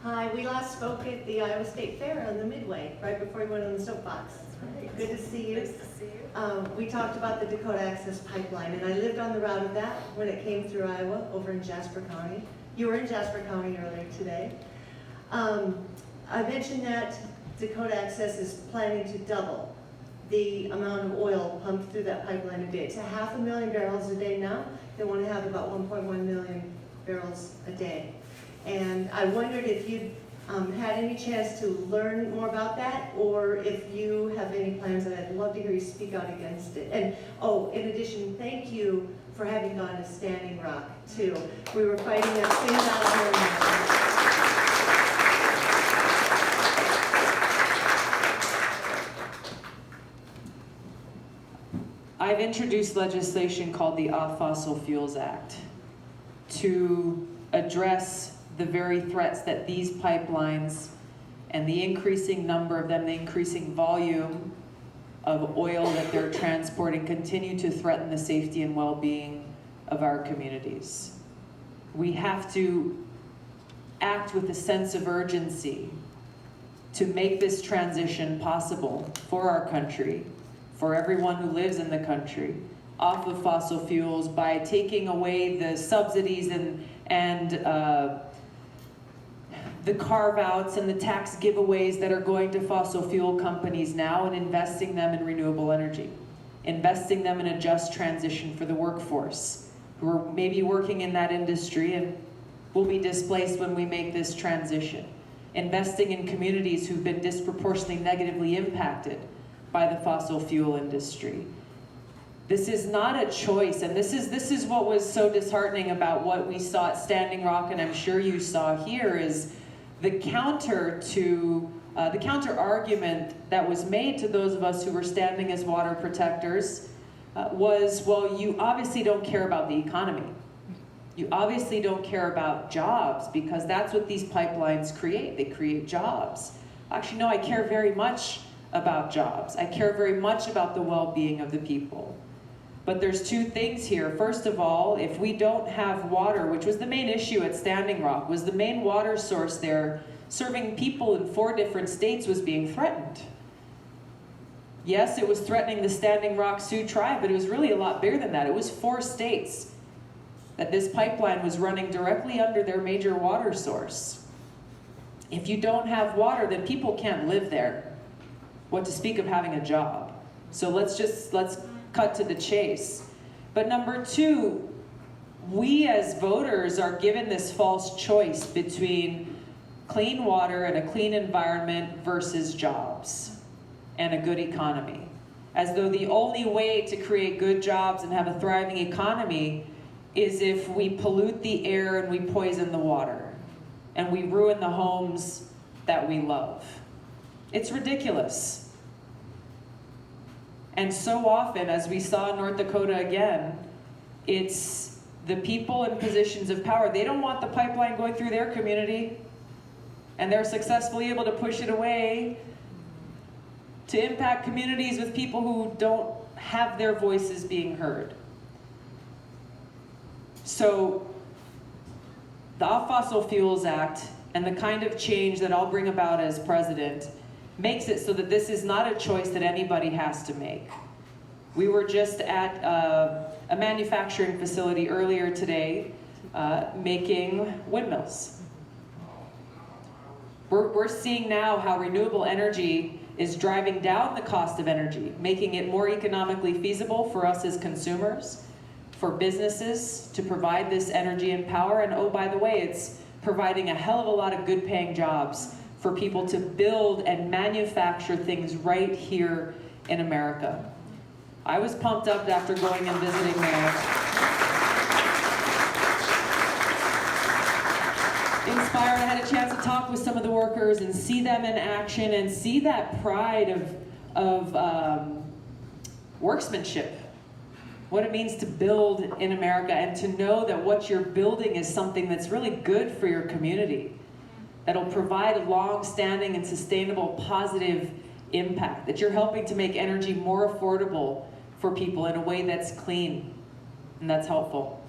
Hi, we last spoke at the Iowa State Fair on the Midway, right before we went on the soapbox. Right. Good to see you. Nice to see you. We talked about the Dakota Access Pipeline, and I lived on the route of that when it came through Iowa, over in Jasper County. You were in Jasper County earlier today. I mentioned that Dakota Access is planning to double the amount of oil pumped through that pipeline a day. It's 500,000 barrels a day now. They want to have about 1.1 million barrels a day. And I wondered if you'd had any chance to learn more about that, or if you have any plans, and I'd love to hear you speak out against it. And oh, in addition, thank you for having gone to Standing Rock too. We were fighting that thing out here. I've introduced legislation called the Off Fossil Fuels Act to address the very threats that these pipelines and the increasing number of them, the increasing volume of oil that they're transporting continue to threaten the safety and well-being of our communities. We have to act with a sense of urgency to make this transition possible for our country, for everyone who lives in the country, off of fossil fuels by taking away the subsidies and the carve-outs and the tax giveaways that are going to fossil fuel companies now, and investing them in renewable energy, investing them in a just transition for the workforce who are maybe working in that industry and will be displaced when we make this transition, investing in communities who've been disproportionately negatively impacted by the fossil fuel industry. This is not a choice, and this is what was so disheartening about what we saw at Standing Rock, and I'm sure you saw here, is the counter argument that was made to those of us who were standing as water protectors was, well, you obviously don't care about the economy. You obviously don't care about jobs, because that's what these pipelines create. They create jobs. Actually, no, I care very much about jobs. I care very much about the well-being of the people. But there's two things here. First of all, if we don't have water, which was the main issue at Standing Rock, was the main water source there serving people in 4 different states was being threatened. Yes, it was threatening the Standing Rock Sioux tribe, but it was really a lot bigger than that. It was 4 states that this pipeline was running directly under their major water source. If you don't have water, then people can't live there. What to speak of having a job? So let's cut to the chase. But number 2, we as voters are given this false choice between clean water and a clean environment versus jobs and a good economy. As though the only way to create good jobs and have a thriving economy is if we pollute the air and we poison the water and we ruin the homes that we love. It's ridiculous. And so often, as we saw in North Dakota again, it's the people in positions of power. They don't want the pipeline going through their community, and they're successfully able to push it away to impact communities with people who don't have their voices being heard. So the Off Fossil Fuels Act and the kind of change that I'll bring about as president makes it so that this is not a choice that anybody has to make. We were just at a manufacturing facility earlier today making windmills. We're seeing now how renewable energy is driving down the cost of energy, making it more economically feasible for us as consumers, for businesses to provide this energy and power, and oh, by the way, it's providing a hell of a lot of good paying jobs for people to build and manufacture things right here in America. I was pumped up after going and visiting there. Inspired, I had a chance to talk with some of the workers and see them in action and see that pride of workmanship. What it means to build in America, and to know that what you're building is something that's really good for your community, that'll provide a long-standing and sustainable positive impact, that you're helping to make energy more affordable for people in a way that's clean and that's helpful.